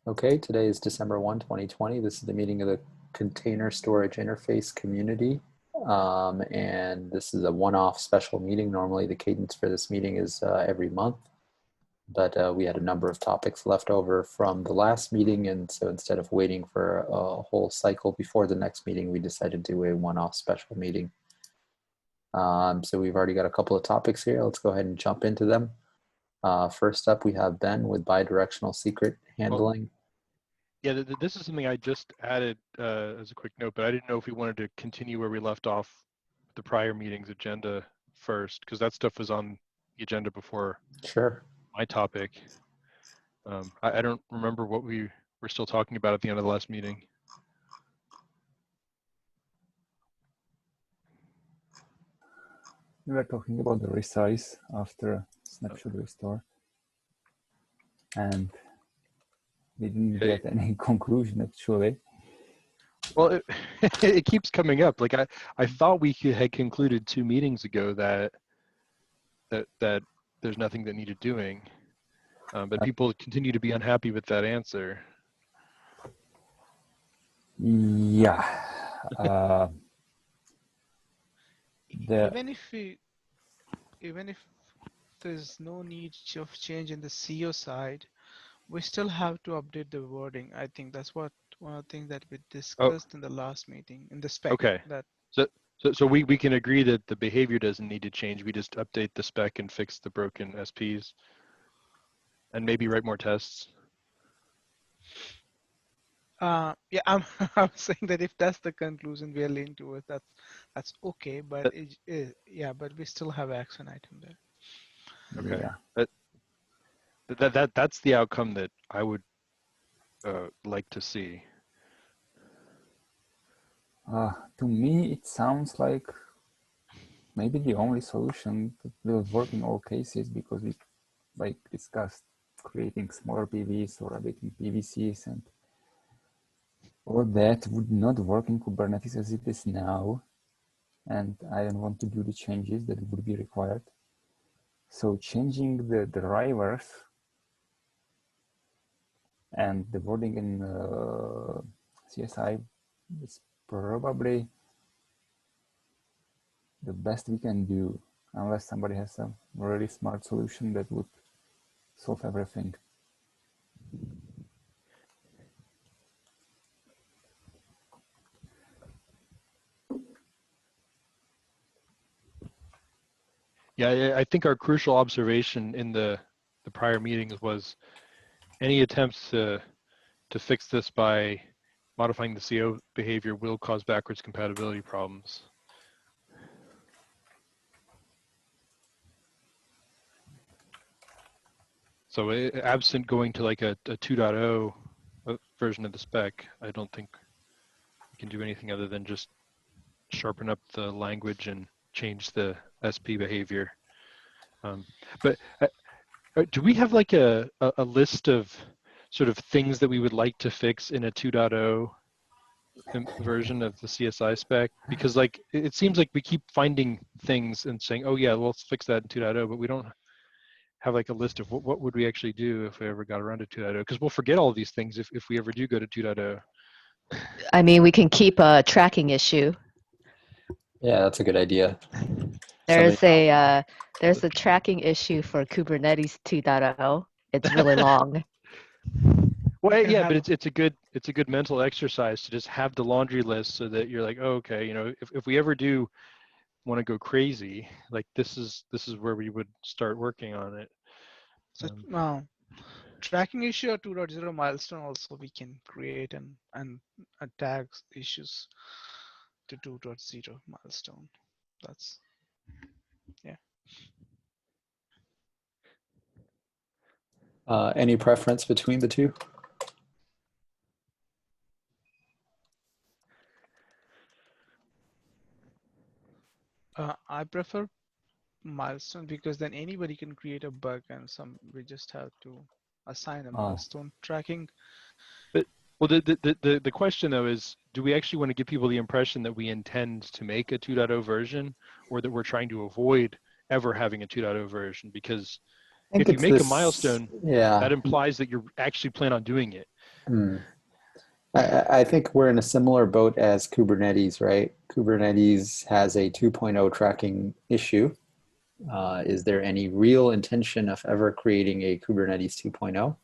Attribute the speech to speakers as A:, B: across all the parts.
A: Okay, today is December 2020. This is the meeting of the Container Storage Interface Community. And this is a one-off special meeting. Normally the cadence for this meeting is every month, but we had a number of topics left over from the last meeting. And so instead of waiting for a whole cycle before the next meeting, we decided to do a one-off special meeting. So we've already got a couple of topics here. Let's go ahead and jump into them. First up, we have Ben with bidirectional secret handling.
B: Yeah, this is something I just added as a quick note, but I didn't know if we wanted to continue where we left off the prior meeting's agenda first, because that stuff was on the agenda before
A: Sure.
B: my topic. I don't remember what we were still talking about at the end of the last meeting.
C: We were talking about the resize after snapshot restore, and we didn't get any conclusion actually.
B: Well, it keeps coming up. Like I thought we had concluded 2 meetings ago that there's nothing that needed doing, but people continue to be unhappy with that answer.
C: Yeah.
D: Even if there's no need of change in the CO side, we still have to update the wording. I think that's what one of the things that we discussed in the last meeting in the spec.
B: Okay. So we can agree that the behavior doesn't need to change. We just update the spec and fix the broken SPs, and maybe write more tests.
D: Yeah, I'm saying that if that's the conclusion we are leaning towards, that's okay. But yeah, but we still have action item there.
B: Okay.
C: Yeah.
B: That's the outcome that I would like to see.
C: To me, it sounds like maybe the only solution that will work in all cases, because we like discussed creating smaller PVs or updating PVCs, and all that would not work in Kubernetes as it is now. And I don't want to do the changes that would be required. So changing the drivers and the wording in CSI is probably the best we can do, unless somebody has a really smart solution that would solve everything.
B: Yeah, I think our crucial observation in the prior meetings was any attempts to fix this by modifying the CO behavior will cause backwards compatibility problems. So absent going to like a 2.0 version of the spec, I don't think we can do anything other than just sharpen up the language and change the SP behavior. But do we have like a list of sort of things that we would like to fix in a 2.0 version of the CSI spec? Because like it seems like we keep finding things and saying, oh yeah, well, let's fix that in 2.0, but we don't have like a list of what would we actually do if we ever got around to 2.0, because we'll forget all of these things if we ever do go to 2.0.
E: I mean, we can keep a tracking issue.
A: Yeah, that's a good idea.
E: There's a tracking issue for Kubernetes 2.0. It's really long.
B: Well, yeah, but it's a good mental exercise to just have the laundry list so that you're like, oh, okay, you know, if we ever do want to go crazy, like this is where we would start working on it.
D: So tracking issue or 2.0 milestone also we can create and tag issues to 2.0 milestone. That's yeah.
A: Any preference between the two?
D: I prefer milestone because then anybody can create a bug and we just have to assign a milestone tracking.
B: But well, the question though is, do we actually want to give people the impression that we intend to make a 2.0 version, or that we're trying to avoid ever having a 2.0 version? Because if you make a milestone, that implies that you're actually plan on doing it.
A: I think we're in a similar boat as Kubernetes, right? Kubernetes has a 2.0 tracking issue. Is there any real intention of ever creating a Kubernetes 2.0?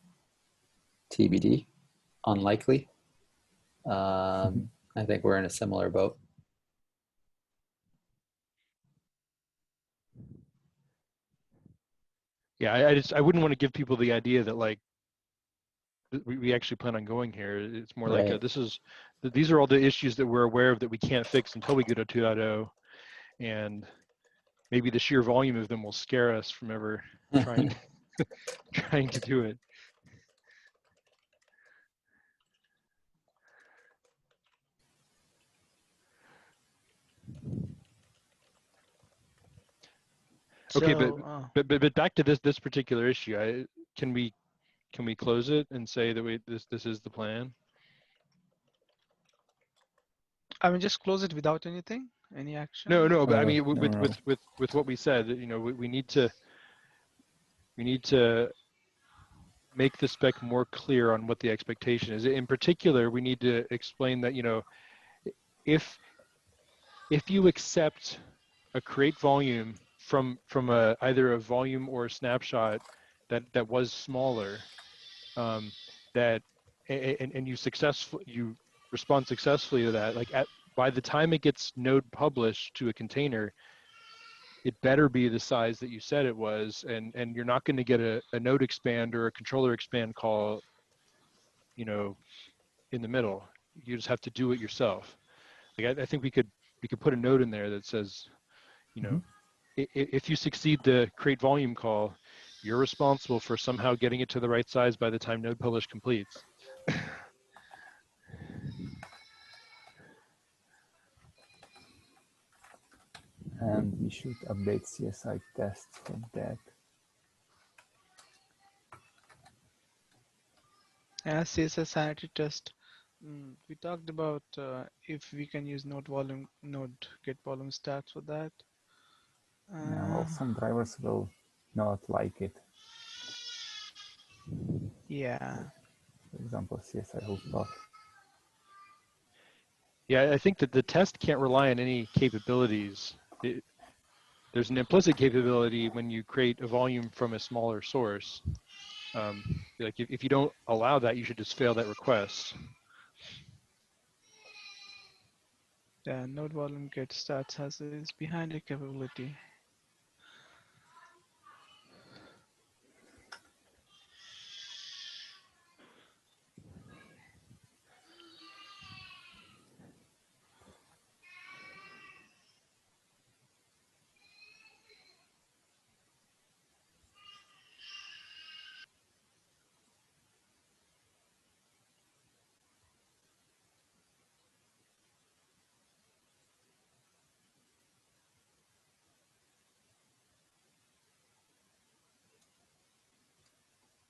A: TBD, unlikely. I think we're in a similar boat.
B: Yeah, I wouldn't want to give people the idea that like we actually plan on going here. It's more like
A: Right.
B: these are all the issues that we're aware of that we can't fix until we go to 2.0, and maybe the sheer volume of them will scare us from ever trying trying to do it. Okay,
D: So,
B: but back to this particular issue. Can we close it and say that this is the plan?
D: I mean, just close it without anything, any action.
B: No, but I mean
C: No.
B: with what we said, you know, we need to make the spec more clear on what the expectation is. In particular, we need to explain that, you know, if you accept a create volume from either a volume or a snapshot that was smaller, that and you respond successfully to that, like by the time it gets node published to a container, it better be the size that you said it was, and you're not going to get a node expand or a controller expand call, you know, in the middle. You just have to do it yourself. Like I think we could put a note in there that says, you know, if you succeed the create volume call, you're responsible for somehow getting it to the right size by the time node publish completes.
C: And we should update CSI tests for that.
D: As CSS sanity test, we talked about if we can use node get volume stats for that.
C: Well, some drivers will not like it.
D: Yeah.
C: For example, CSI Hooftop.
B: Yeah, I think that the test can't rely on any capabilities. There's an implicit capability when you create a volume from a smaller source. Like if you don't allow that, you should just fail that request.
D: Yeah, node volume get stats is behind a capability.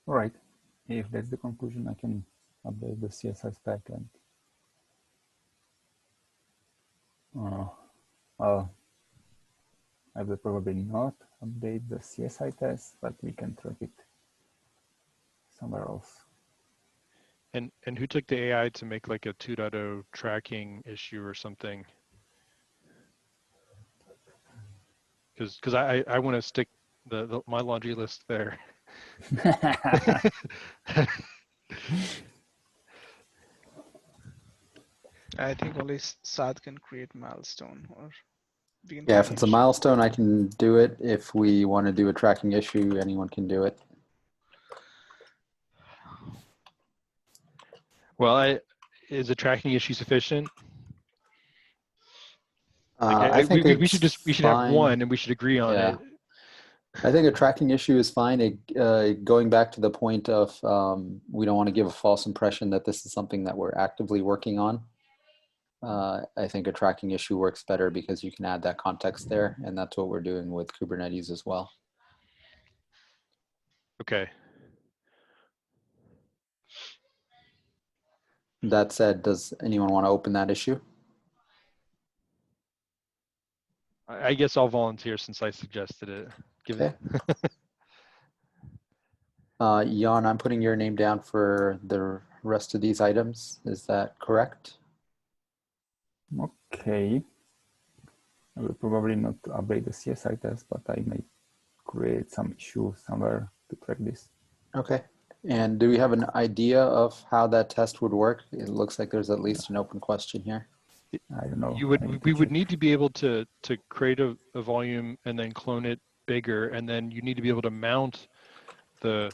C: All right. If that's the conclusion, I can update the CSI spec and well, I will probably not update the CSI test, but we can track it somewhere else.
B: And who took the AI to make like a 2.0 tracking issue or something? Because I want to stick my laundry list there.
D: I think only Saad can create milestone, or we can
A: Yeah,
D: create
A: if
D: an
A: it's a
D: issue.
A: milestone, I can do it. If we want to do a tracking issue, anyone can do it.
B: Well, is a tracking issue sufficient?
A: I think
B: we should have
A: fine.
B: one, and we should agree on it.
A: I think a tracking issue is fine. Going back to the point of we don't want to give a false impression that this is something that we're actively working on. I think a tracking issue works better because you can add that context there, and that's what we're doing with Kubernetes as well.
B: Okay.
A: That said, does anyone want to open that issue?
B: I guess I'll volunteer since I suggested it. Give it.
A: Jan, I'm putting your name down for the rest of these items. Is that correct?
C: Okay. I will probably not update the CSI test, but I may create some issue somewhere to track this.
A: Okay. And do we have an idea of how that test would work? It looks like there's at least an open question here.
C: I don't know.
B: We would need to be able to create a volume and then clone it bigger, and then you need to be able to mount the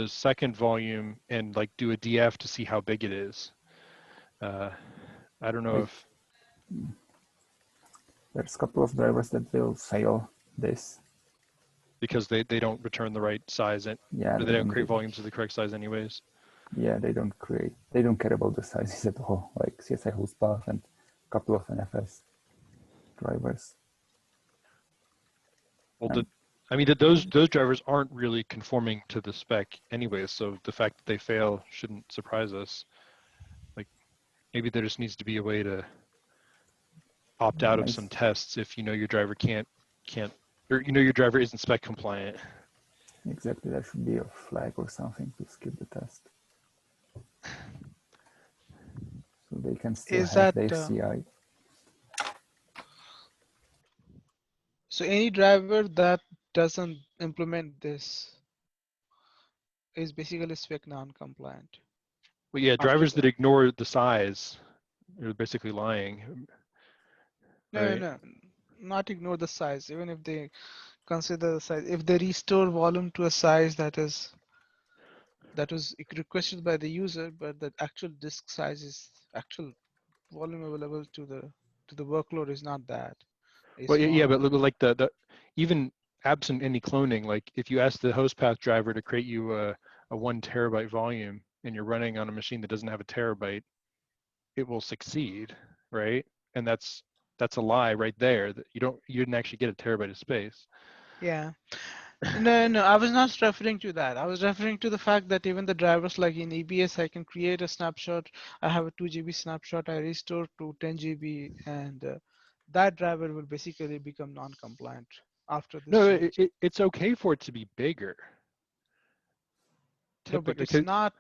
B: second volume and like do a DF to see how big it is. I don't know if
C: there's a couple of drivers that will fail this
B: because they don't return the right size, and
C: yeah,
B: they don't create volumes of the correct size anyways.
C: Yeah, they don't care about the sizes at all, like CSI host path and a couple of NFS drivers.
B: Well, I mean, those drivers aren't really conforming to the spec anyway, so the fact that they fail shouldn't surprise us. Like, maybe there just needs to be a way to opt out of some tests if you know your driver can't, or you know your driver isn't spec compliant.
C: Exactly, there should be a flag or something to skip the test, so they can still have their CI.
D: So any driver that doesn't implement this is basically spec non-compliant.
B: Well, yeah, drivers that ignore the size are basically lying. Right?
D: No, not ignore the size. Even if they consider the size, if they restore volume to a size that was requested by the user, but the actual disk size is actual volume available to the workload is not that.
B: Well, yeah, but like the even absent any cloning, like if you ask the host path driver to create you a 1 terabyte volume and you're running on a machine that doesn't have a terabyte, it will succeed, right? And that's a lie right there, that you didn't actually get a terabyte of space.
D: Yeah. No, I was not referring to that. I was referring to the fact that even the drivers, like in EBS, I can create a snapshot. I have a 2 GB snapshot. I restore to 10 GB, and that driver will basically become non-compliant after this change.
B: No, it's okay for it to be bigger.
D: No, but it's not.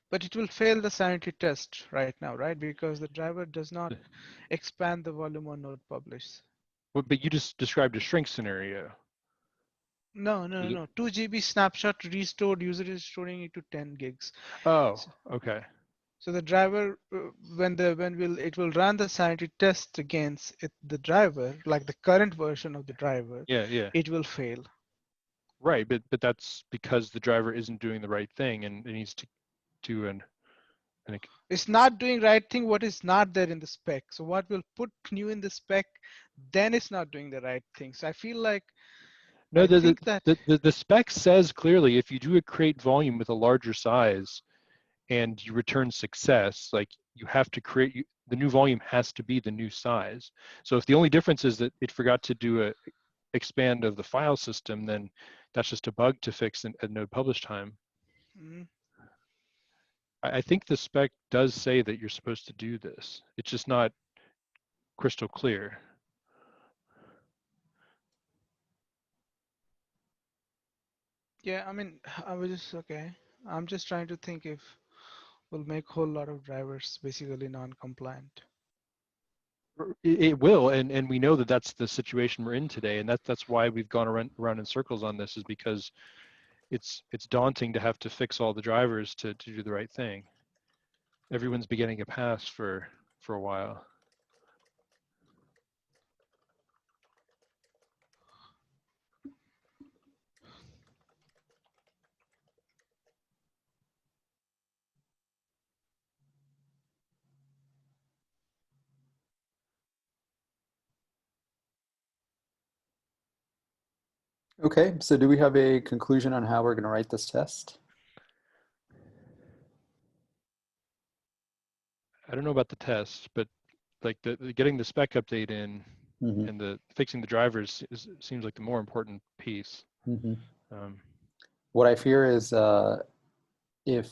D: But it will fail the sanity test right now, right? Because the driver does not expand the volume on node publish.
B: But you just described a shrink scenario.
D: No. 2 GB snapshot restored, user is storing it to 10 gigs.
B: Oh, okay.
D: So the driver, it will run the sanity test against the driver, like the current version of the driver.
B: Yeah.
D: It will fail.
B: Right, but that's because the driver isn't doing the right thing, and it needs to do
D: it's not doing right thing what is not there in the spec. So what will put new in the spec, then it's not doing the right thing. So I feel like
B: the spec says clearly if you do a create volume with a larger size and you return success, like you have to create, the new volume has to be the new size. So if the only difference is that it forgot to do a expand of the file system, then that's just a bug to fix at node publish time.
D: Mm-hmm.
B: I think the spec does say that you're supposed to do this. It's just not crystal clear.
D: Yeah, I mean, I'm just trying to think if we'll make a whole lot of drivers basically non-compliant.
B: It will, and we know that that's the situation we're in today, and that's why we've gone around in circles on this, is because it's daunting to have to fix all the drivers to do the right thing. Everyone's been getting a pass for a while.
A: Okay, so do we have a conclusion on how we're going to write this test?
B: I don't know about the test, but like the getting the spec update in and the fixing the drivers seems like the more important piece.
A: What I fear is if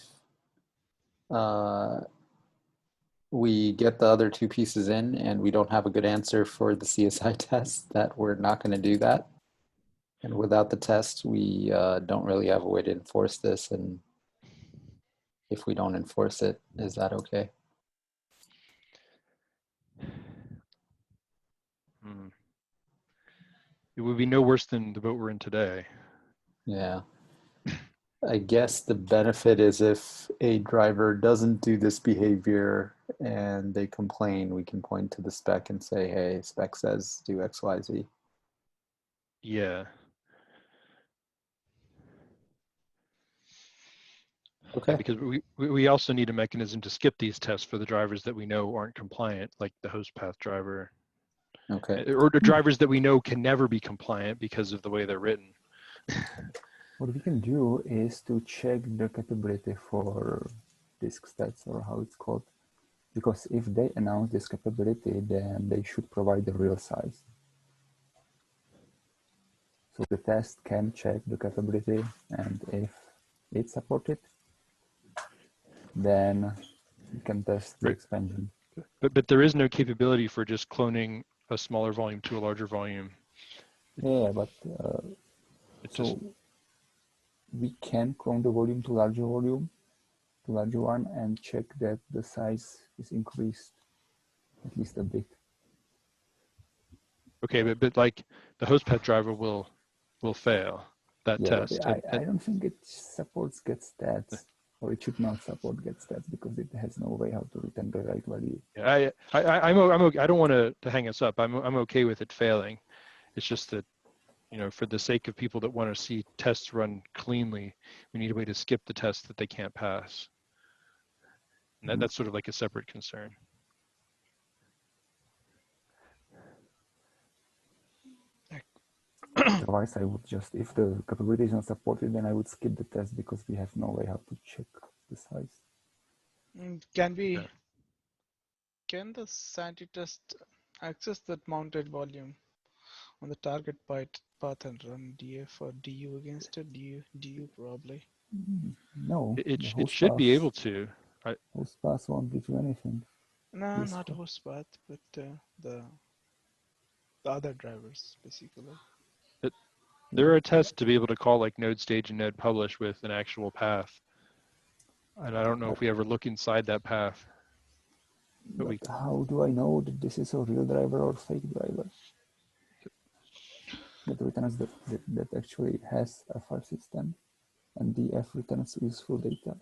A: we get the other two pieces in and we don't have a good answer for the CSI test, that we're not going to do that. And without the test, we don't really have a way to enforce this. And if we don't enforce it. Is that okay?
B: It would be no worse than the boat we're in today.
A: Yeah. I guess the benefit is if a driver doesn't do this behavior and they complain, we can point to the spec and say, hey, spec says do X, Y, Z.
B: Yeah.
A: Okay.
B: Yeah, because we also need a mechanism to skip these tests for the drivers that we know aren't compliant, like the host path driver.
A: Okay.
B: Or the drivers that we know can never be compliant because of the way they're written.
C: What we can do is to check the capability for disk stats, or how it's called. Because if they announce this capability, then they should provide the real size. So the test can check the capability, and if it's supported, then you can test the
B: Right.
C: expansion.
B: But there is no capability for just cloning a smaller volume to a larger volume.
C: Yeah, but
B: just
C: we can clone the volume to larger one, and check that the size is increased at least a bit.
B: okay, but like the host path driver will fail that test.
C: But I don't think it supports get stats, or it should not support get stats because it has no way how to return the right value.
B: Yeah, I'm okay. I don't want to hang us up. I'm okay with it failing. It's just that, you know, for the sake of people that want to see tests run cleanly, we need a way to skip the tests that they can't pass. And that's sort of like a separate concern.
C: Otherwise, I would just, if the capability is not supported, then I would skip the test because we have no way how to check the size.
D: Can the sanity test access that mounted volume on the target path and run DF or DU against it? DU probably.
C: No,
B: It should be able to.
C: Host pass won't give you anything.
D: No,
C: Useful.
D: not host path, but the other drivers basically.
B: There are tests to be able to call like node stage and node publish with an actual path. And I don't know if we ever look inside that path.
C: But how do I know that this is a real driver or fake driver? That returns that actually has a file system, and DF returns useful data.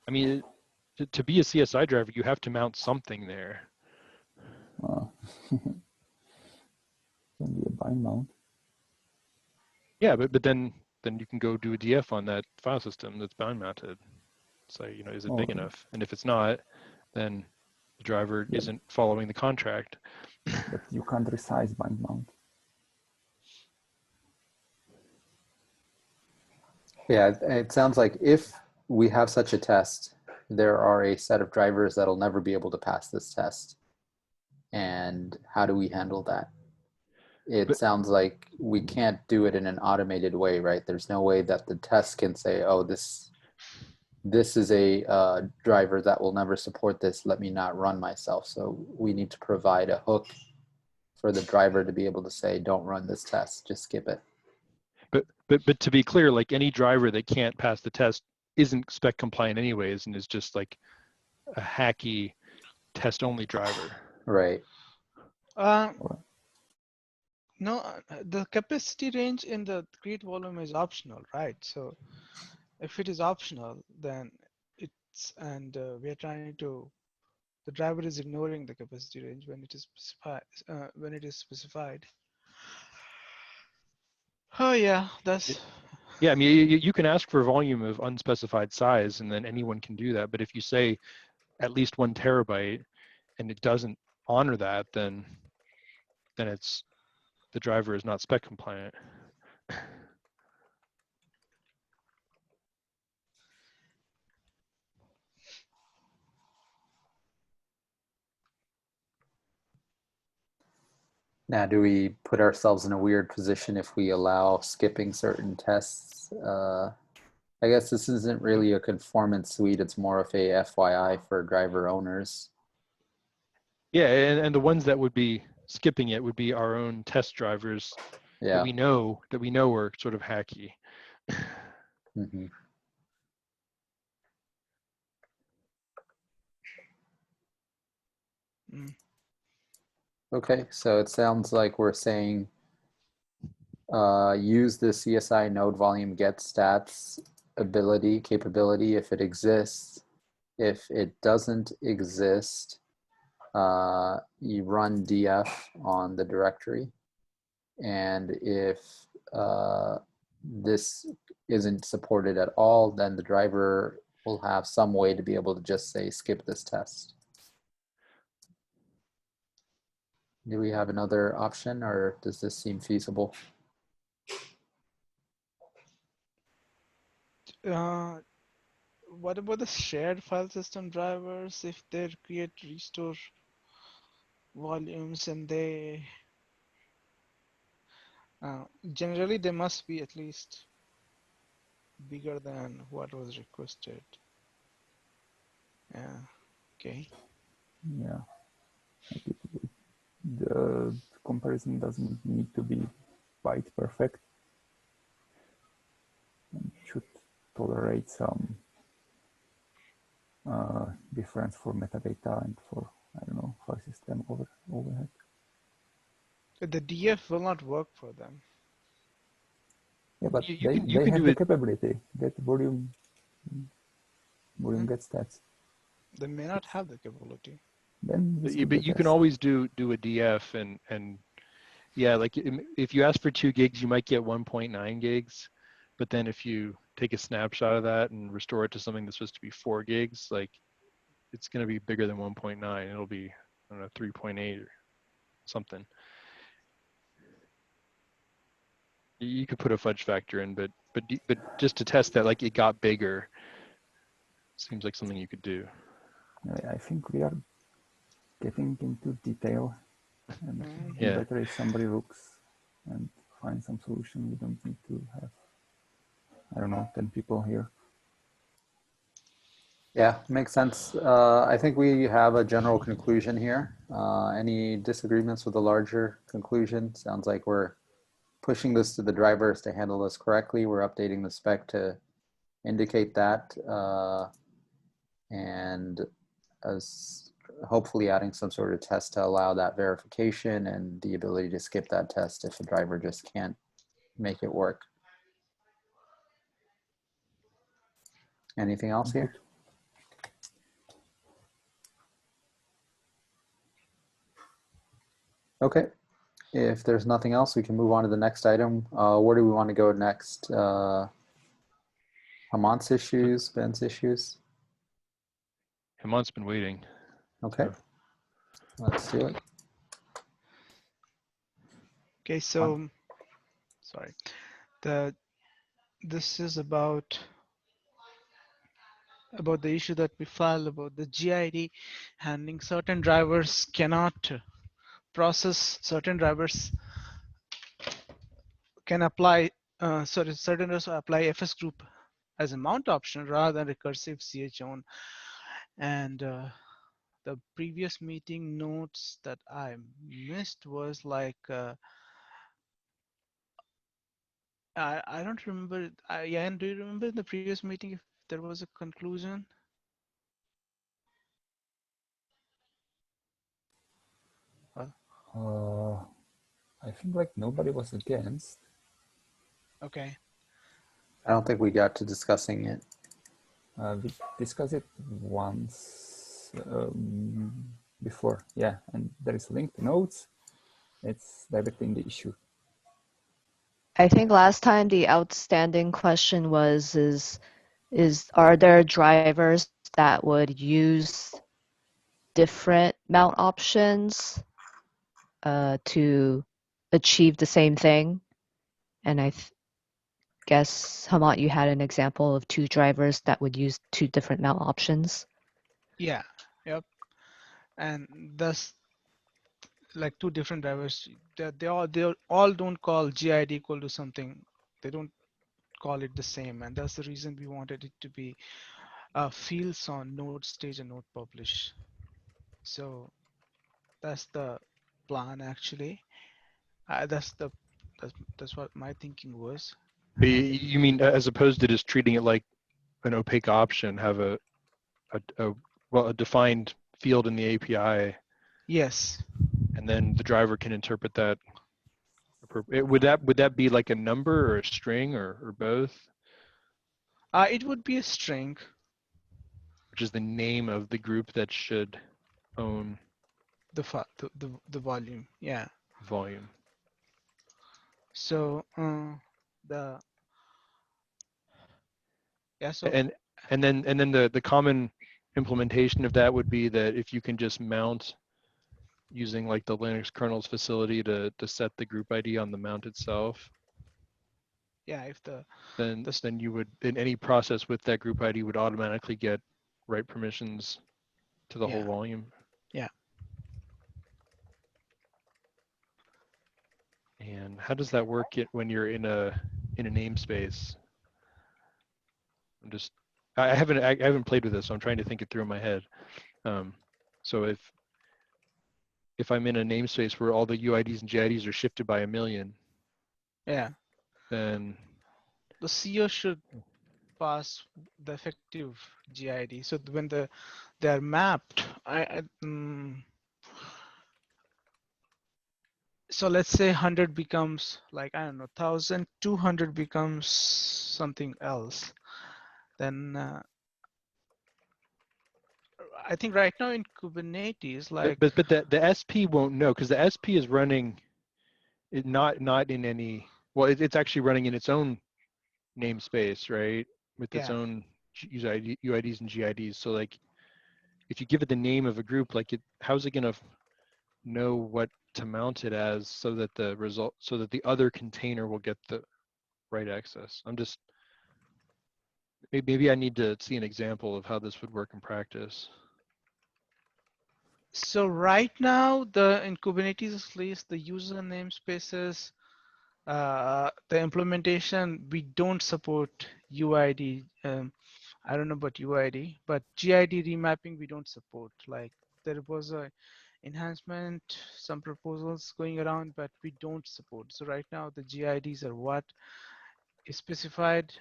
B: I mean, to be a CSI driver, you have to mount something there.
C: Can be a bind mount.
B: Yeah, but then you can go do a DF on that file system that's bind mounted. So, you know, is it big enough? And if it's not, then the driver isn't following the contract.
C: But you can't resize bind mount.
A: Yeah, it sounds like if we have such a test, there are a set of drivers that'll never be able to pass this test. And how do we handle that? It sounds like we can't do it in an automated way, right? There's no way that the test can say, oh, this is a driver that will never support this. Let me not run myself. So we need to provide a hook for the driver to be able to say, don't run this test, just skip it.
B: But to be clear, like any driver that can't pass the test isn't spec compliant anyways, and is just like a hacky test only driver.
A: Right.
D: No, the capacity range in the create volume is optional, right? So if it is optional, then we are trying to, the driver is ignoring the capacity range when it is specified. Oh yeah, that's.
B: Yeah, I mean, you can ask for a volume of unspecified size, and then anyone can do that. But if you say at least 1 terabyte, and it doesn't honor that, then it's the driver is not spec compliant.
A: Now, do we put ourselves in a weird position if we allow skipping certain tests? I guess this isn't really a conformance suite. It's more of a FYI for driver owners.
B: Yeah, and the ones that would be skipping it would be our own test drivers that we know are sort of hacky.
A: Mm-hmm.
D: Mm.
A: Okay, so it sounds like we're saying use the CSI node volume get stats capability if it exists. If it doesn't exist, you run df on the directory. And if this isn't supported at all, then the driver will have some way to be able to just say skip this test. Do we have another option, or does this seem feasible?
D: What about the shared file system drivers? If they create restore volumes and they generally they must be at least bigger than what was requested. Yeah. Okay.
C: Yeah. The comparison doesn't need to be byte perfect. It should tolerate some difference for metadata and for, I don't know, file system overhead.
D: The DF will not work for them.
C: Yeah, but
B: You
C: they
B: can
C: have
B: do
C: the
B: it.
C: capability, get volume get stats.
D: They may not have the capability.
C: Then
B: But
C: skip the
B: you can
C: test.
B: always do a DF and yeah, like if you ask for 2 gigs, you might get 1.9 gigs. But then if you take a snapshot of that and restore it to something that's supposed to be 4 gigs, like it's going to be bigger than 1.9. It'll be, I don't know, 3.8 or something. You could put a fudge factor in, but just to test that, like it got bigger, seems like something you could do.
C: I think we are getting into detail, and it would be
B: Yeah.
C: better if somebody looks and finds some solution. We don't need to have, I don't know, 10 people here.
A: Yeah, makes sense. I think we have a general conclusion here. Any disagreements with the larger conclusion? Sounds like we're pushing this to the drivers to handle this correctly. We're updating the spec to indicate that, and as hopefully adding some sort of test to allow that verification and the ability to skip that test if a driver just can't make it work. Anything else here? Okay. If there's nothing else, we can move on to the next item. Where do we want to go next? Hamont's issues, Ben's issues?
B: Hamont's been waiting.
A: Okay, let's do it.
D: Okay, so sorry. This is about the issue that we filed about the GID handling certain drivers cannot process, certain drivers can apply certain drivers apply FS group as a mount option rather than recursive CH on. And the previous meeting notes that I missed was like I don't remember. Jan, do you remember in the previous meeting if there was a conclusion?
C: I think like nobody was against.
D: Okay.
A: I don't think we got to discussing it.
C: We discussed it once before, yeah, and there is a link to notes. It's directly in the issue.
E: I think last time the outstanding question was are there drivers that would use different mount options to achieve the same thing? And I guess, Hamant, you had an example of 2 drivers that would use 2 different mount options.
D: Yeah. Yep. And thus, like 2 different drivers, they all don't call GID equal to something. They don't call it the same, and that's the reason we wanted it to be fields on node stage and node publish. So that's the plan actually. That's what my thinking was.
B: You mean as opposed to just treating it like an opaque option, have a defined field in the API
D: Yes.
B: And then the driver can interpret that. Would that be like a number or a string or both?
D: It would be a string.
B: Which is the name of the group that should own
D: The volume. Yeah.
B: volume.
D: So the so
B: And then the common implementation of that would be that if you can just mount using like the Linux kernel's facility to set the group ID on the mount itself.
D: Yeah, if
B: then you would, in any process with that group ID, would automatically get write permissions to the whole volume.
D: Yeah.
B: And how does that work when you're in a namespace? I haven't played with this, so I'm trying to think it through in my head. So if I'm in a namespace where all the UIDs and GIDs are shifted by 1,000,000, then
D: the CO should pass the effective GID. So when they are mapped, so let's say 100 becomes like, I don't know, 1,000, 200 becomes something else. Then I think right now in Kubernetes, like,
B: but the SP won't know, because the SP is running not in any, well, it's actually running in its own namespace, right? With its own UIDs and GIDs. So like, if you give it the name of a group, like how's it gonna know what to mount it as so that the other container will get the right access? Maybe I need to see an example of how this would work in practice.
D: So right now, in Kubernetes at least, the user namespaces, the implementation, we don't support UID. I don't know about UID, but GID remapping we don't support. Like, there was a enhancement, some proposals going around, but we don't support. So right now the GIDs are what is specified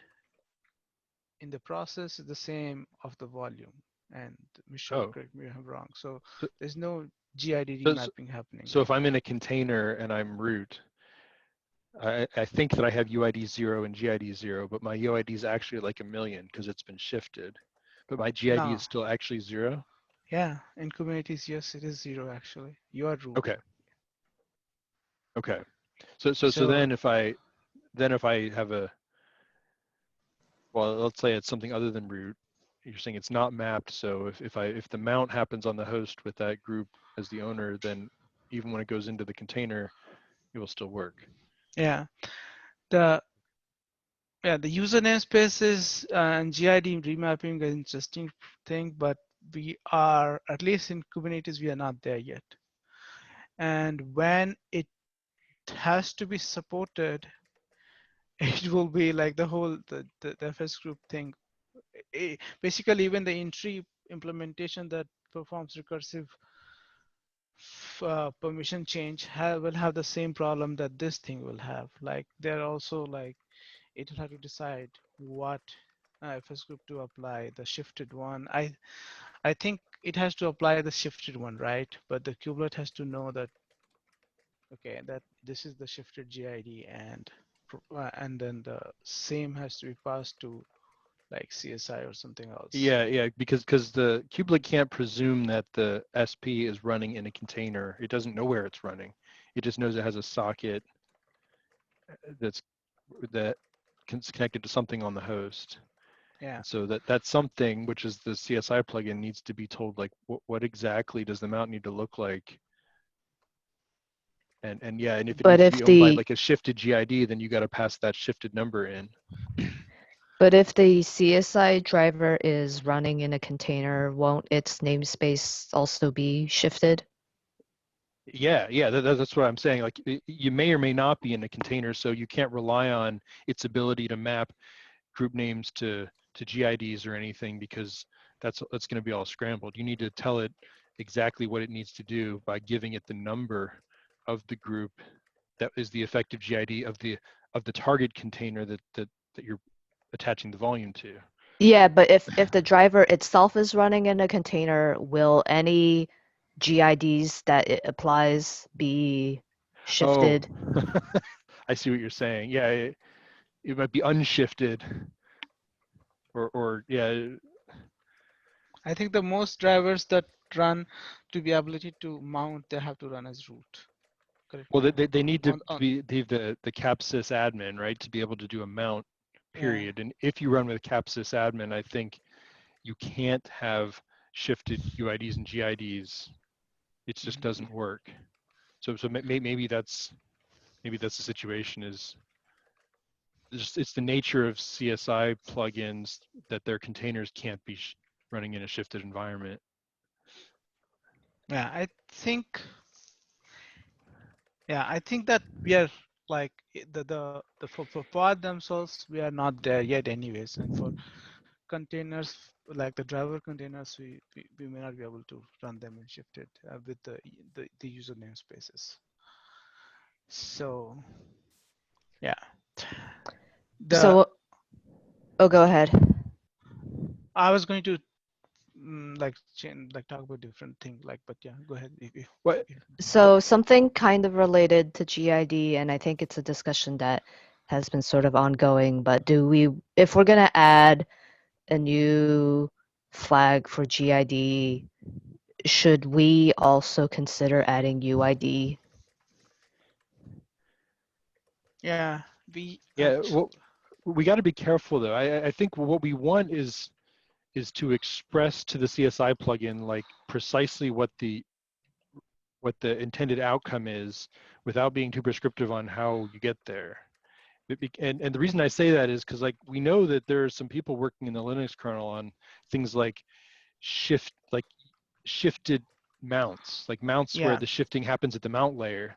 D: in the process, is the same of the volume. And Michelle, correct me if I'm wrong. So there's no GID remapping happening.
B: So if I'm in a container and I'm root, I think that I have UID 0 and GID 0, but my UID is actually like 1,000,000 because it's been shifted. But my GID is still actually 0?
D: Yeah, in Kubernetes, yes, it is 0 actually. You are root.
B: Okay. So then if I have well, let's say it's something other than root, you're saying it's not mapped. So if the mount happens on the host with that group as the owner, then even when it goes into the container, it will still work.
D: Yeah. The user namespaces and GID remapping is an interesting thing, but we are, at least in Kubernetes, we are not there yet. And when it has to be supported, it will be like the whole the FS group thing. Basically, even the entry implementation that performs recursive permission change will have the same problem that this thing will have. Like, they're also like, it will have to decide what FS group to apply, the shifted one. I think it has to apply the shifted one, right? But the kubelet has to know that, okay, that this is the shifted GID, and then the same has to be passed to like CSI or something else.
B: Yeah, because the kubelet can't presume that the SP is running in a container. It doesn't know where it's running. It just knows it has a socket that's connected to something on the host.
D: Yeah.
B: So that's something, which is the CSI plugin, needs to be told, like, what exactly does the mount need to look like? And if it needs to be owned by like a shifted GID, then you got to pass that shifted number in.
E: But if the CSI driver is running in a container, won't its namespace also be shifted?
B: Yeah, that's what I'm saying. Like, you may or may not be in a container, so you can't rely on its ability to map group names to GIDs or anything, because that's going to be all scrambled. You need to tell it exactly what it needs to do by giving it the number of the group that is the effective GID of the target container that you're attaching the volume to.
E: Yeah, but if the driver itself is running in a container, will any GIDs that it applies be shifted?
B: Oh, I see what you're saying. Yeah, it might be unshifted, or yeah.
D: I think the most drivers that run to be ability to mount, they have to run as root. Correct.
B: Well, they need to
D: on,
B: be the capsys admin, right, to be able to do a mount,
D: yeah.
B: period. And if you run with capsys admin, I think you can't have shifted UIDs and GIDs. It just doesn't work. So maybe that's the situation is just it's the nature of CSI plugins that their containers can't be running in a shifted environment.
D: Yeah, I think that we are like for pod themselves, we are not there yet anyways. And for containers like the driver containers, we may not be able to run them in shifted with the user namespaces. So yeah,
E: So, oh, go ahead.
D: I was going to like talk about different thing, like, but yeah, go ahead.
B: What?
E: So something kind of related to GID, and I think it's a discussion that has been sort of ongoing, but if we're gonna add a new flag for GID, should we also consider adding UID?
D: Yeah,
B: Well, we got to be careful though. I think what we want is to express to the CSI plugin like precisely what the intended outcome is without being too prescriptive on how you get there. And the reason I say that is because like we know that there are some people working in the Linux kernel on things like shifted mounts, like mounts where the shifting happens at the mount layer.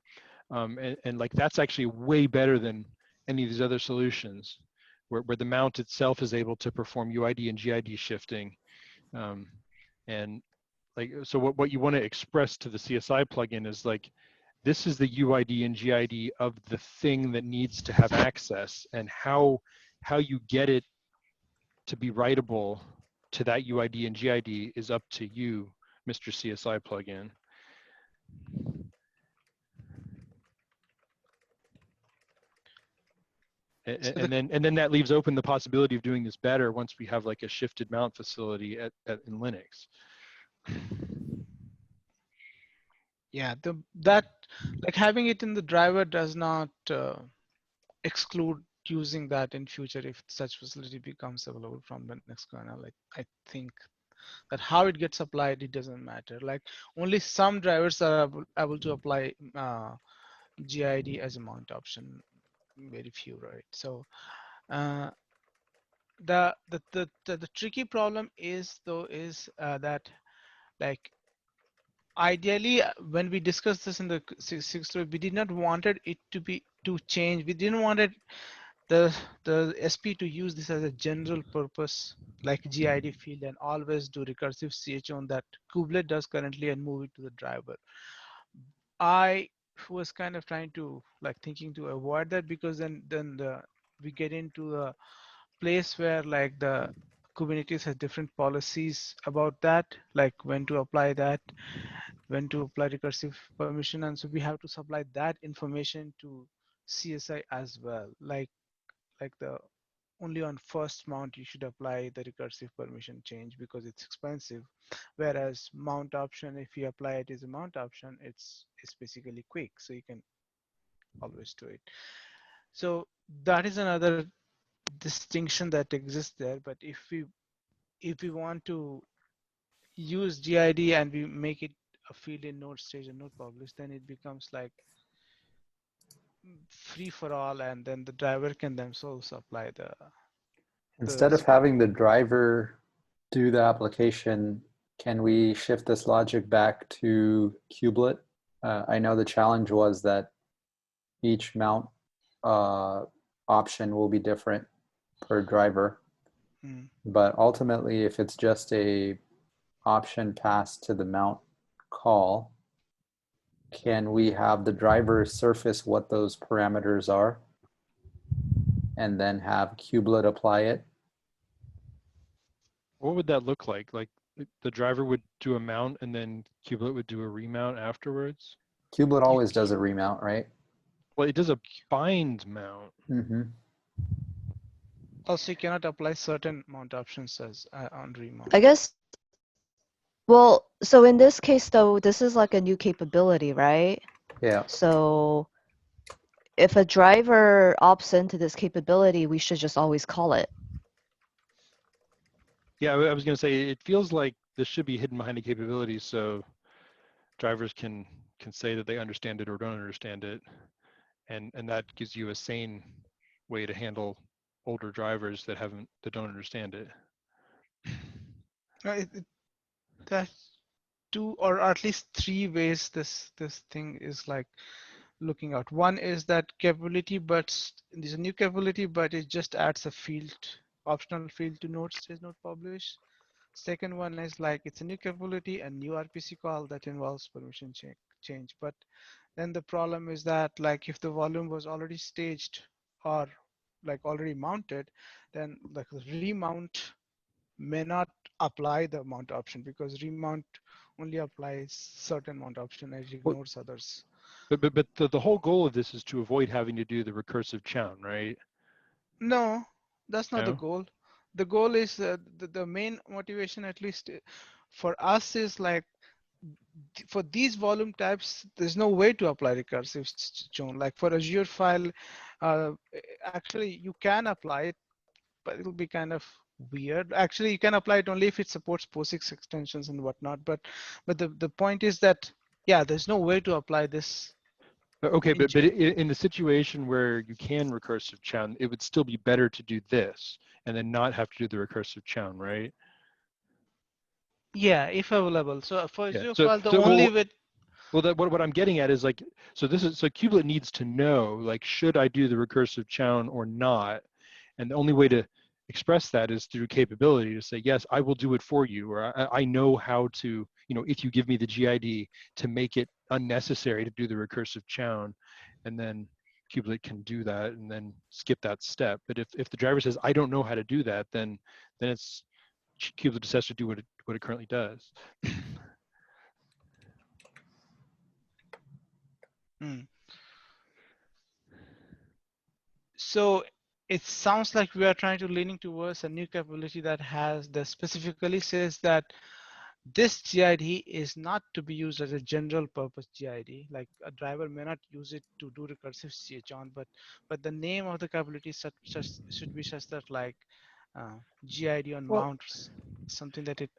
B: And like that's actually way better than any of these other solutions where the mount itself is able to perform UID and GID shifting. And like, so what you want to express to the CSI plugin is like, this is the UID and GID of the thing that needs to have access, and how you get it to be writable to that UID and GID is up to you, Mr. CSI plugin. And then that leaves open the possibility of doing this better once we have like a shifted mount facility in Linux.
D: Yeah, that like having it in the driver does not exclude using that in future if such facility becomes available from the next kernel. Like I think that how it gets applied, it doesn't matter. Like only some drivers are able to apply GID as a mount option, very few, right? So the tricky problem is that like ideally when we discussed this in the 6 we did not wanted it to change. We didn't want it the SP to use this as a general purpose like GID field and always do recursive CH on that kubelet does currently and move it to the driver. I was kind of trying to like thinking to avoid that, because then we get into a place where like the Kubernetes has different policies about that, like when to apply that, when to apply recursive permission, and so we have to supply that information to CSI as well. Like the only on first mount you should apply the recursive permission change because it's expensive, whereas mount option, if you apply it as a mount option, it's basically quick, so you can always do it. So that is another distinction that exists there. But if we want to use GID and we make it a field in node stage and node publish, then it becomes like free for all, and then the driver can themselves apply the
A: Instead of having the driver do the application, can we shift this logic back to kubelet? I know the challenge was that each mount option will be different per driver. But ultimately, if it's just a option passed to the mount call, can we have the driver surface what those parameters are and then have kubelet apply it?
B: What would that look like? Like the driver would do a mount and then kubelet would do a remount afterwards?
A: Kubelet always does a remount, right?
B: Well, it does a bind mount.
A: Mm-hmm.
D: Also, you cannot apply certain mount options as on remount.
E: I guess, well, so in this case though, this is like a new capability, right?
A: Yeah.
E: So if a driver opts into this capability, we should just always call it.
B: Yeah, I was going to say, it feels like this should be hidden behind a capability so drivers can say that they understand it or don't understand it. And that gives you a sane way to handle older drivers that don't understand it.
D: That's two or at least three ways this thing is like looking out. One is that capability, but there's a new capability, but it just adds a field, optional field to nodes says not publish. Second one is like it's a new capability, a new RPC call that involves permission change. But then the problem is that like if the volume was already staged or like already mounted, then like the remount may not apply the mount option because remount only applies certain mount option and it ignores others.
B: But the whole goal of this is to avoid having to do the recursive chown, right?
D: No, that's not the
B: No?
D: goal. The goal is the main motivation, at least for us, is like for these volume types, there's no way to apply recursive chown. Like for Azure file, uh, actually you can apply it, but it'll be kind of weird. Actually, you can apply it only if it supports POSIX extensions and whatnot. But the point is that yeah, there's no way to apply this.
B: Okay, but in the situation where you can recursive chown, it would still be better to do this and then not have to do the recursive chown, right?
D: Yeah, if available. So for
B: Yeah.
D: Azure
B: So
D: file, the only way.
B: well, what I'm getting at is like, so kubelet needs to know, like, should I do the recursive chown or not? And the only way to express that is through capability to say, yes, I will do it for you, or I know how to, if you give me the GID to make it unnecessary to do the recursive chown, and then kubelet can do that and then skip that step. But if the driver says, I don't know how to do that, then it's kubelet just has to do what it currently does.
D: So it sounds like we are trying to leaning towards a new capability that specifically says that this GID is not to be used as a general purpose GID. Like a driver may not use it to do recursive chown, but the name of the capability should be such that like GID on mounts, something that it.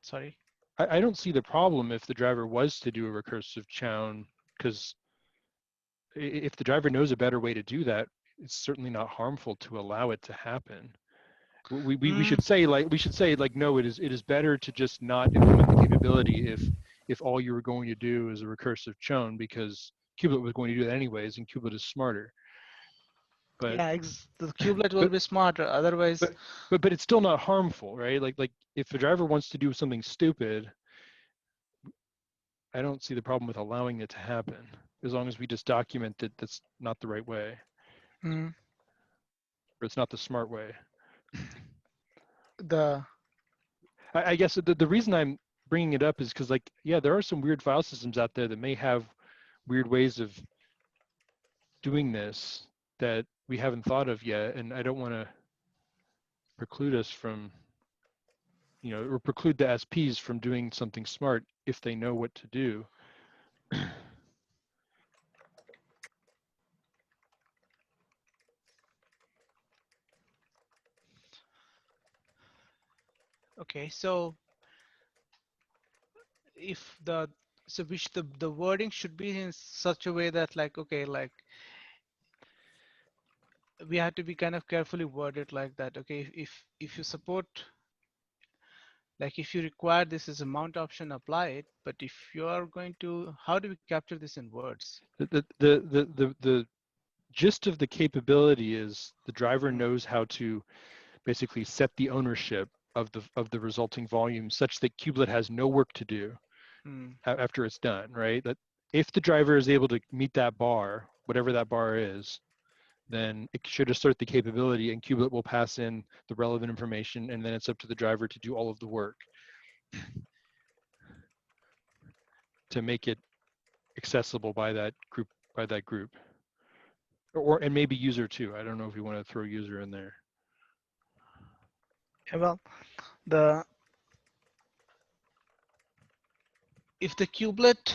D: Sorry.
B: I don't see the problem if the driver was to do a recursive chown, because if the driver knows a better way to do that, it's certainly not harmful to allow it to happen. We should say like no, it is better to just not implement the capability if all you were going to do is a recursive chown, because kubelet was going to do that anyways, and kubelet is smarter. But
D: yeah, the kubelet will be smarter. Otherwise,
B: but it's still not harmful, right? Like if a driver wants to do something stupid, I don't see the problem with allowing it to happen, as long as we just document that that's not the right way, or it's not the smart way. I guess the reason I'm bringing it up is because, like, yeah, there are some weird file systems out there that may have weird ways of doing this that we haven't thought of yet, and I don't want to preclude us from, or preclude the SPs from doing something smart if they know what to do.
D: okay, so if which the wording should be in such a way that like okay, like we have to be kind of carefully worded like that. Okay, if you support, like if you require this as a mount option, apply it. But if you are going to, how do we capture this in words?
B: The gist of the capability is the driver knows how to basically set the ownership of the resulting volume such that kubelet has no work to do after it's done, right? That if the driver is able to meet that bar, whatever that bar is, then it should assert the capability, and kubelet will pass in the relevant information, and then it's up to the driver to do all of the work. to make it accessible by that group, and maybe user too. I don't know if you want to throw user in there.
D: Yeah, well, if the kubelet,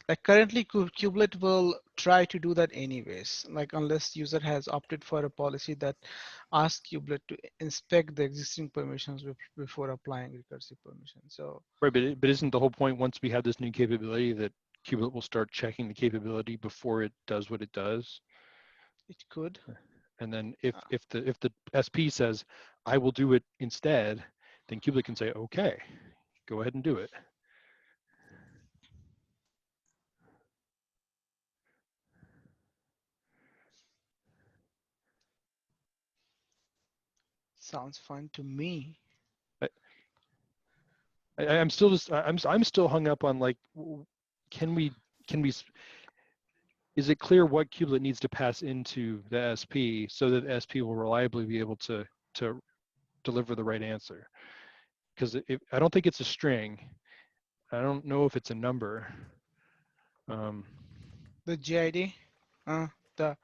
D: like currently kubelet will try to do that anyways, like unless user has opted for a policy that asks kubelet to inspect the existing permissions before applying recursive permission. So
B: right, but isn't the whole point, once we have this new capability, that kubelet will start checking the capability before it does what it does?
D: it could.
B: And then if the SP says I will do it instead, then kubelet can say, okay, go ahead and do it.
D: Sounds fun to me.
B: I'm still hung up on, like, can we is it clear what kubelet needs to pass into the SP so that the SP will reliably be able to deliver the right answer? Because I don't think it's a string. I don't know if it's a number.
D: The GID,
B: Yeah,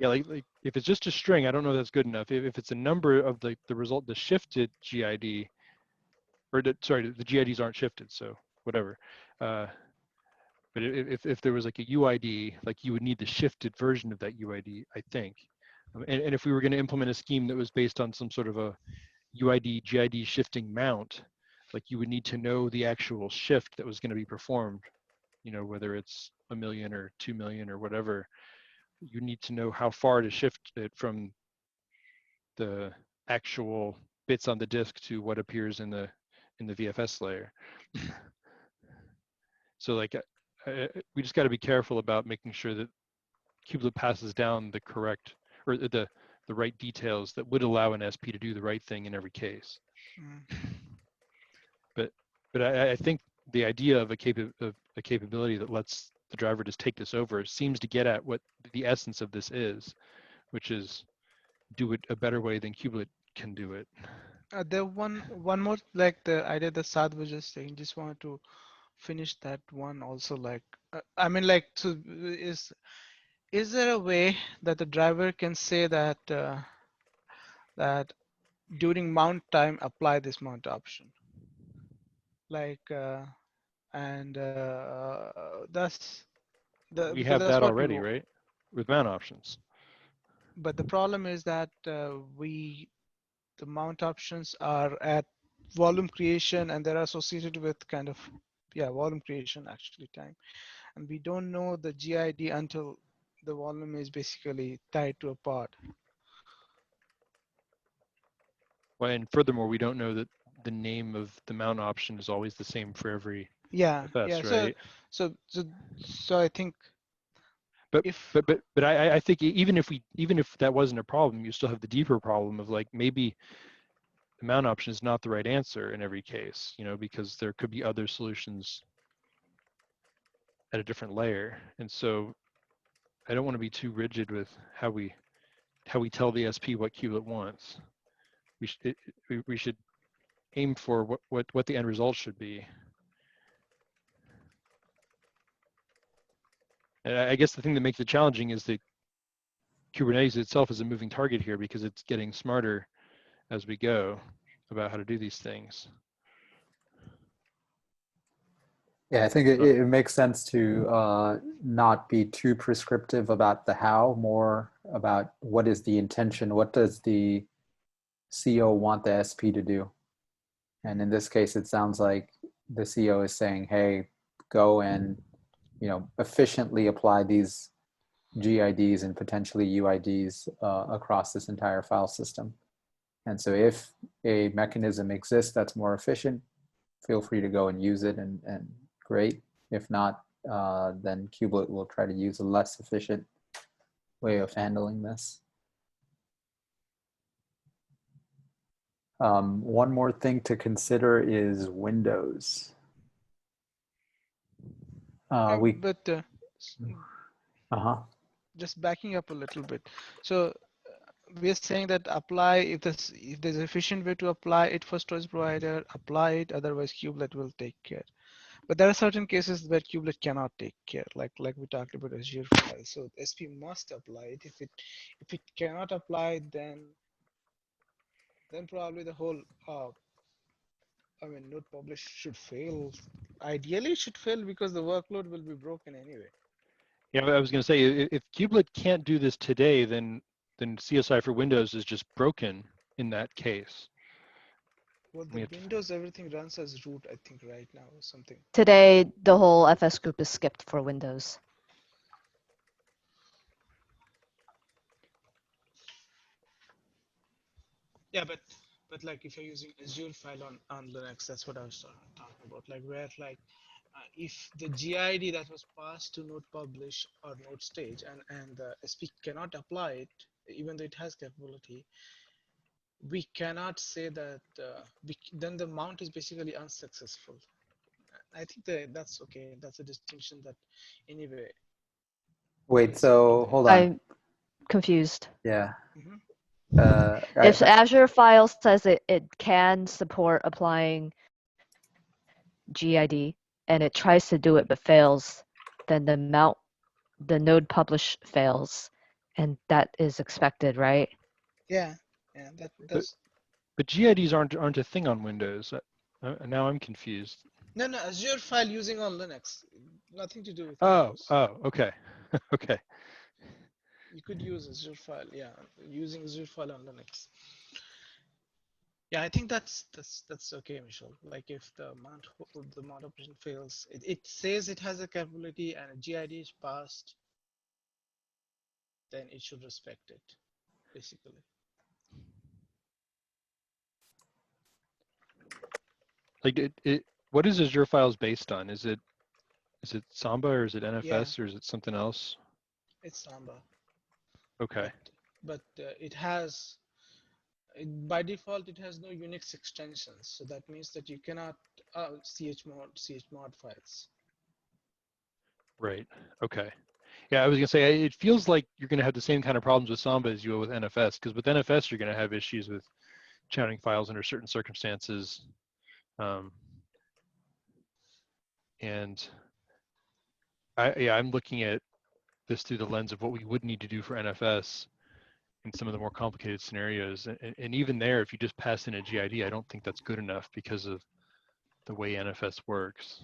B: like if it's just a string, I don't know if that's good enough. If it's a number of the result, the shifted GID, or sorry, the GIDs aren't shifted, so whatever. But if there was like a UID, like you would need the shifted version of that UID, I think. And if we were going to implement a scheme that was based on some sort of a UID GID shifting mount, like you would need to know the actual shift that was going to be performed, you know, whether it's 1 million or 2 million or whatever. You need to know how far to shift it from the actual bits on the disk to what appears in the VFS layer. So like we just got to be careful about making sure that kubelet passes down the correct, or the right details that would allow an SP to do the right thing in every case. But I think the idea of a capability that lets the driver just take this over seems to get at what the essence of this is, which is do it a better way than kubelet can do it.
D: There one more, like the idea that Saad was just saying. Just wanted to finish that one also. Like I mean, like, so is there a way that the driver can say that that during mount time apply this mount option, like and that's
B: We
D: because
B: have
D: that's
B: that
D: what we
B: already, right? With mount options.
D: but the problem is that the mount options are at volume creation, and they're associated with kind of volume creation actually time, and we don't know the GID until the volume is basically tied to a pod.
B: Well, and furthermore, we don't know that the name of the mount option is always the same for every FS, right?
D: So I think
B: but
D: if
B: I think even if that wasn't a problem, you still have the deeper problem of, like, maybe the mount option is not the right answer in every case, you know, because there could be other solutions at a different layer. And so I don't want to be too rigid with how we tell the SP what kubelet wants. We should aim for what the end result should be. And I guess the thing that makes it challenging is that Kubernetes itself is a moving target here, because it's getting smarter as we go about how to do these things.
A: Yeah, I think it makes sense to not be too prescriptive about the how, more about what is the intention, what does the CO want the SP to do? And in this case, it sounds like the CO is saying, hey, go and, you know, efficiently apply these GIDs and potentially UIDs across this entire file system. And so if a mechanism exists that's more efficient, feel free to go and use it, and great. If not, then kubelet will try to use a less efficient way of handling this. One more thing to consider is Windows. Just
D: backing up a little bit. So we are saying that apply if there's an efficient way to apply it for storage provider, apply it. Otherwise, kubelet will take care. But there are certain cases where kubelet cannot take care, like we talked about Azure file. So SP must apply it. If it cannot apply, then probably the whole node publish should fail. Ideally, it should fail because the workload will be broken anyway.
B: Yeah, I was going to say, if kubelet can't do this today, then CSI for Windows is just broken in that case.
D: Well, the Windows everything runs as root, I think, right now or something.
E: Today, the whole FS group is skipped for Windows.
D: Yeah, but like if you're using Azure file on Linux, that's what I was talking about. Like where if the GID that was passed to node publish or node stage and the SP cannot apply it, even though it has capability, we cannot say that then the mount is basically unsuccessful. I think that's okay. That's a distinction that anyway.
A: Wait, so hold on.
E: I'm confused.
A: Yeah.
D: Mm-hmm.
E: If Azure file says it can support applying GID and it tries to do it but fails, then the node publish fails, and that is expected, right?
D: Yeah, that's.
B: But GIDs aren't a thing on Windows. Now I'm confused.
D: No, Azure file using on Linux, nothing to do with
B: Windows.
D: Oh,
B: okay, okay.
D: You could use Azure file, yeah, using Azure file on Linux. Yeah, I think that's okay, Michelle. Like if the mount operation fails, it says it has a capability and a GID is passed, then it should respect it, basically.
B: Like what is Azure files based on? Is it Samba or is it NFS or is it something else?
D: It's Samba.
B: Okay.
D: But it has, by default, it has no Unix extensions. So that means that you cannot chmod files.
B: Right. Okay. Yeah, I was gonna say it feels like you're gonna have the same kind of problems with Samba as you will with NFS, because with NFS you're gonna have issues with chowning files under certain circumstances, and I'm looking at this through the lens of what we would need to do for NFS in some of the more complicated scenarios, and even there, if you just pass in a GID, I don't think that's good enough because of the way NFS works.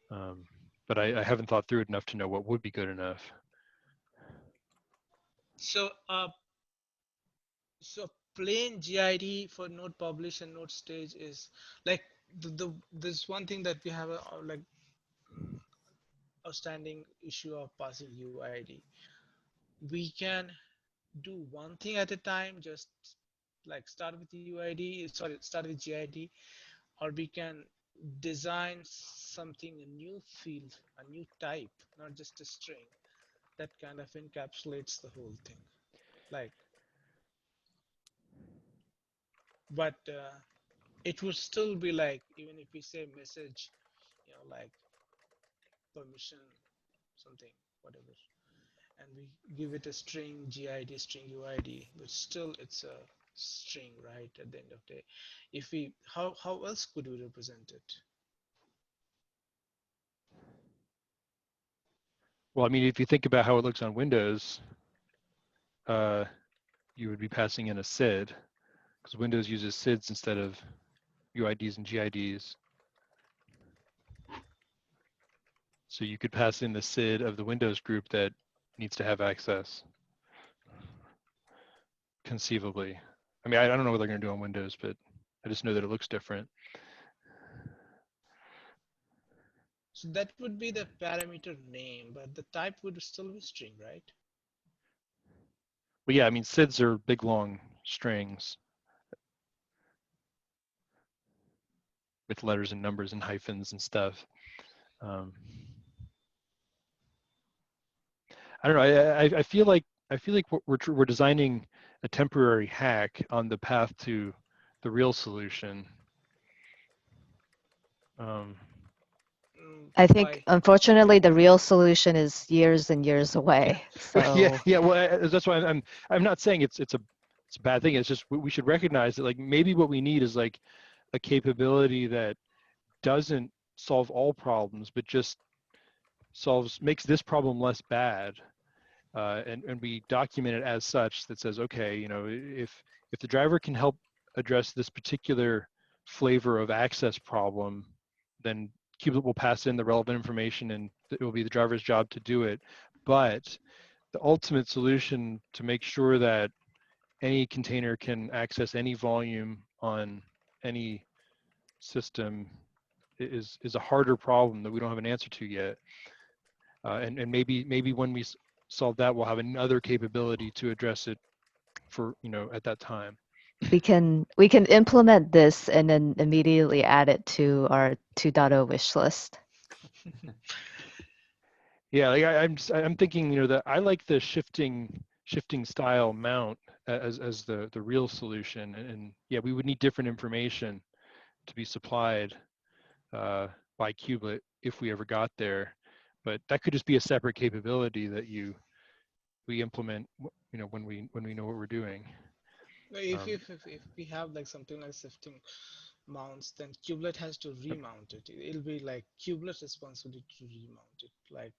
B: But I haven't thought through it enough to know what would be good enough.
D: So plain GID for node publish and node stage is like there's one thing that we have a like outstanding issue of passing UID. We can do one thing at a time, just like start with start with GID, or we can design something, a new field, a new type, not just a string, that kind of encapsulates the whole thing. Like, but it would still be like, even if we say message, like permission, something, whatever, and we give it a string GID, string UID, but still it's a string, right? At the end of the day, if we, how else could we represent it?
B: Well, I mean, if you think about how it looks on Windows, you would be passing in a SID, because Windows uses SIDs instead of UIDs and GIDs. So you could pass in the SID of the Windows group that needs to have access, conceivably. I mean, I don't know what they're going to do on Windows, but I just know that it looks different.
D: So that would be the parameter name, but the type would still be string, right?
B: Well, yeah, I mean, SIDs are big, long strings with letters and numbers and hyphens and stuff. I don't know. I feel like we're designing a temporary hack on the path to the real solution.
E: I think,
D: Why?
E: unfortunately, the real solution is years and years
B: Yeah,
E: away. So
B: yeah. Well, that's why I'm not saying it's a bad thing. It's just we should recognize that like maybe what we need is like a capability that doesn't solve all problems, but just makes this problem less bad, and we document it as such that says, okay, you know, if the driver can help address this particular flavor of access problem, then Kubelet will pass in the relevant information, and it will be the driver's job to do it. But the ultimate solution to make sure that any container can access any volume on any system is a harder problem that we don't have an answer to yet. And maybe when we solve that, we'll have another capability to address it for, you know, at that time.
E: we can implement this and then immediately add it to our 2.0 wish list.
B: Yeah, like I'm thinking, you know, that I like the shifting style mount as the real solution, and yeah, we would need different information to be supplied by Kubelet if we ever got there, but that could just be a separate capability that we implement, you know, when we know what we're doing.
D: If we have like something like shifting mounts, then kubelet has to remount it. It'll be like kubelet's responsibility to remount it. Like,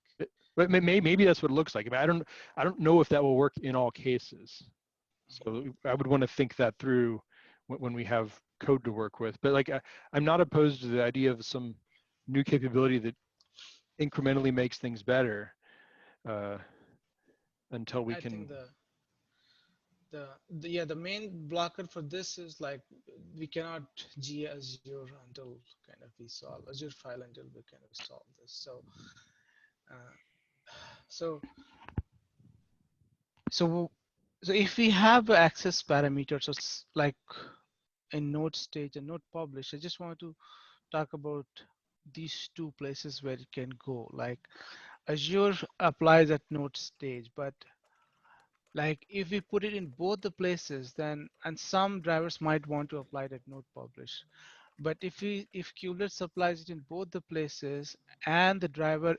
B: But maybe that's what it looks like. I mean, I don't know if that will work in all cases. So I would want to think that through when we have code to work with. But like, I'm not opposed to the idea of some new capability that incrementally makes things better until we
D: I
B: can.
D: think the main blocker for this is like we cannot G Azure until kind of we solve Azure file until we kind of solve this. Uh, so so so if we have access parameters, so it's like in node stage and node publish, I just want to talk about these two places where it can go. Like Azure applies at node stage, but like if we put it in both the places, then and some drivers might want to apply it at node publish. But if kubelet supplies it in both the places and the driver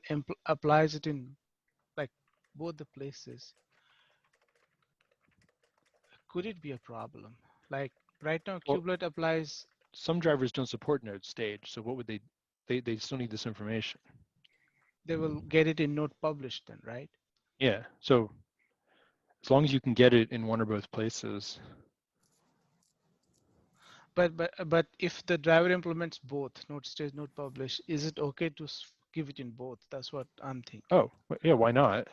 D: applies it in like both the places, could it be a problem? Like right now,
B: Well,
D: kubelet applies.
B: some drivers don't support node stage, so what would they still need this information.
D: They will get it in node publish then, right?
B: Yeah, so as long as you can get it in one or both places.
D: But if the driver implements both node stage, node publish, is it okay to give it in both? That's what I'm thinking.
B: Oh, yeah, why not?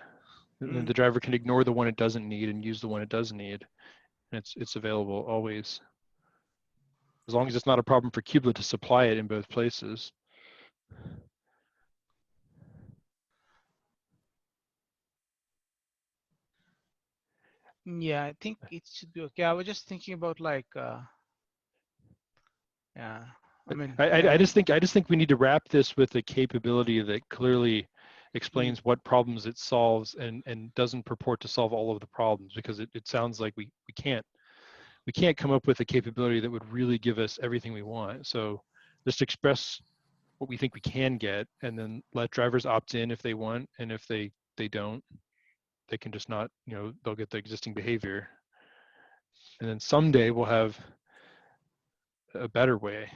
B: The driver can ignore the one it doesn't need and use the one it does need. And it's available always. As long as it's not a problem for Kubelet to supply it in both places.
D: Yeah, I think it should be okay. I was just thinking about like, yeah, I mean,
B: I just think we need to wrap this with a capability that clearly explains what problems it solves and doesn't purport to solve all of the problems, because it sounds like we can't come up with a capability that would really give us everything we want. So just express what we think we can get, and then let drivers opt in if they want, and if they don't, they can just not, you know, they'll get the existing behavior, and then someday we'll have a better way.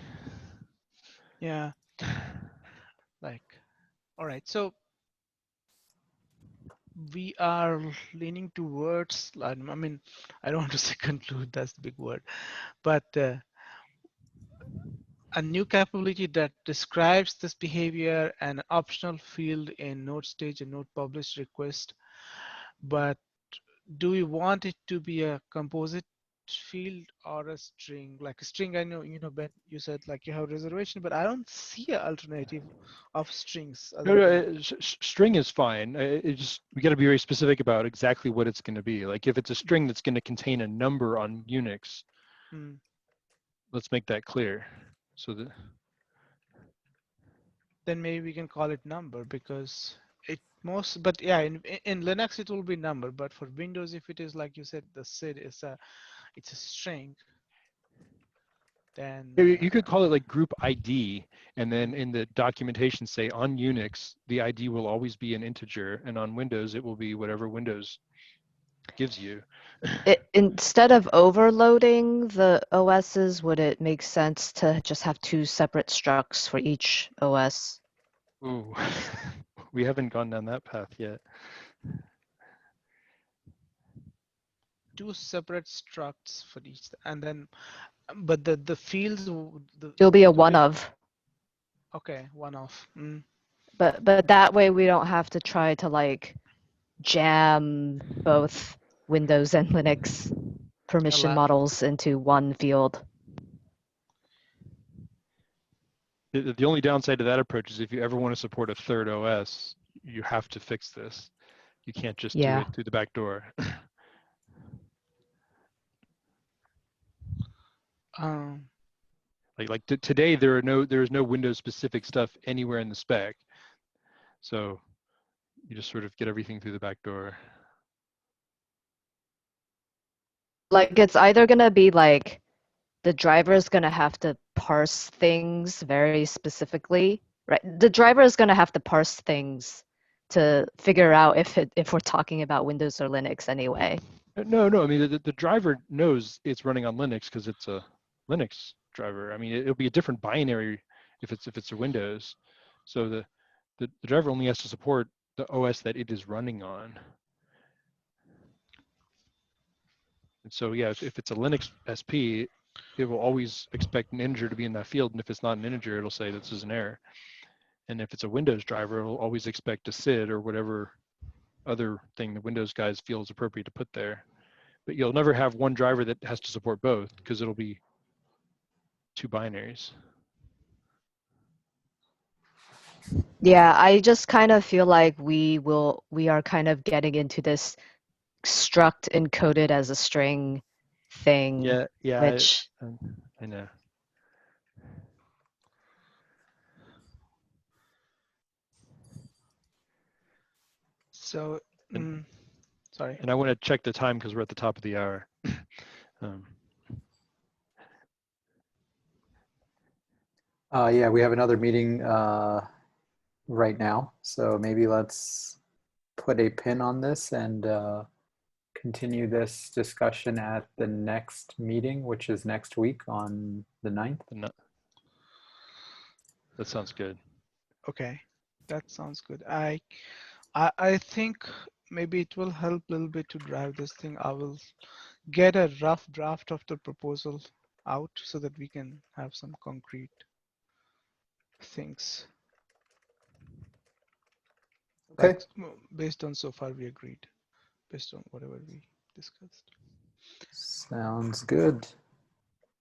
D: yeah, like, all right. So we are leaning towards, I mean, I don't want to say conclude, that's the big word, but a new capability that describes this behavior and an optional field in node stage and node publish request. But do we want it to be a composite field or a string? Like a string, I know, Ben, you said like you have reservation, but I don't see an alternative of strings other than.
B: String is fine. It just, we got to be very specific about exactly what it's going to be. Like if it's a string that's going to contain a number on Unix, let's make that clear. So that
D: Then maybe we can call it number, because but yeah, in Linux it will be number, but for Windows, if it is like you said, the SID is it's a string. then
B: You could call it like group ID, and then in the documentation say on Unix, the ID will always be an integer, and on Windows, it will be whatever Windows gives you.
E: Instead of overloading the OSs, would it make sense to just have two separate structs for each OS?
B: Ooh, we haven't gone down that path yet.
D: two separate structs for each, and then, but the fields,
E: It'll be a one of.
D: Okay, one of.
E: But that way we don't have to try to like jam both Windows and Linux permission models into one field.
B: The only downside to that approach is if you ever want to support a third OS, you have to fix this. You can't just do it through the back door. Today, there is no Windows specific stuff anywhere in the spec. So you just sort of get everything through the back door.
E: Like it's either gonna be like the driver is gonna have to parse things very specifically, right? The driver is gonna have to parse things to figure out if we're talking about Windows or Linux anyway.
B: No. I mean, the driver knows it's running on Linux because it's a Linux driver. I mean, it'll be a different binary if it's a Windows. So the driver only has to support the OS that it is running on. And so yeah, if it's a Linux SP, it will always expect an integer to be in that field, and if it's not an integer, it'll say this is an error. And if it's a Windows driver, it'll always expect a SID or whatever other thing the Windows guys feel is appropriate to put there. But you'll never have one driver that has to support both because it'll be two binaries.
E: Yeah, I just kind of feel like we are kind of getting into this struct encoded as a string thing.
B: Yeah,
E: which
B: I know.
D: So, sorry.
B: And I want to check the time because we're at the top of the hour.
A: Yeah, we have another meeting right now, so maybe let's put a pin on this and continue this discussion at the next meeting, which is next week on the 9th.
B: That sounds good.
D: Okay, that sounds good. I think maybe it will help a little bit to drive this thing. I will get a rough draft of the proposal out so that we can have some concrete things.
A: Okay.
D: That's based on so far we agreed, based on whatever we discussed.
A: Sounds good.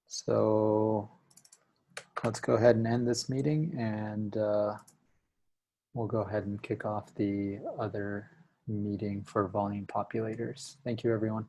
A: So let's go ahead and end this meeting, and we'll go ahead and kick off the other meeting for volume populators. Thank you, everyone.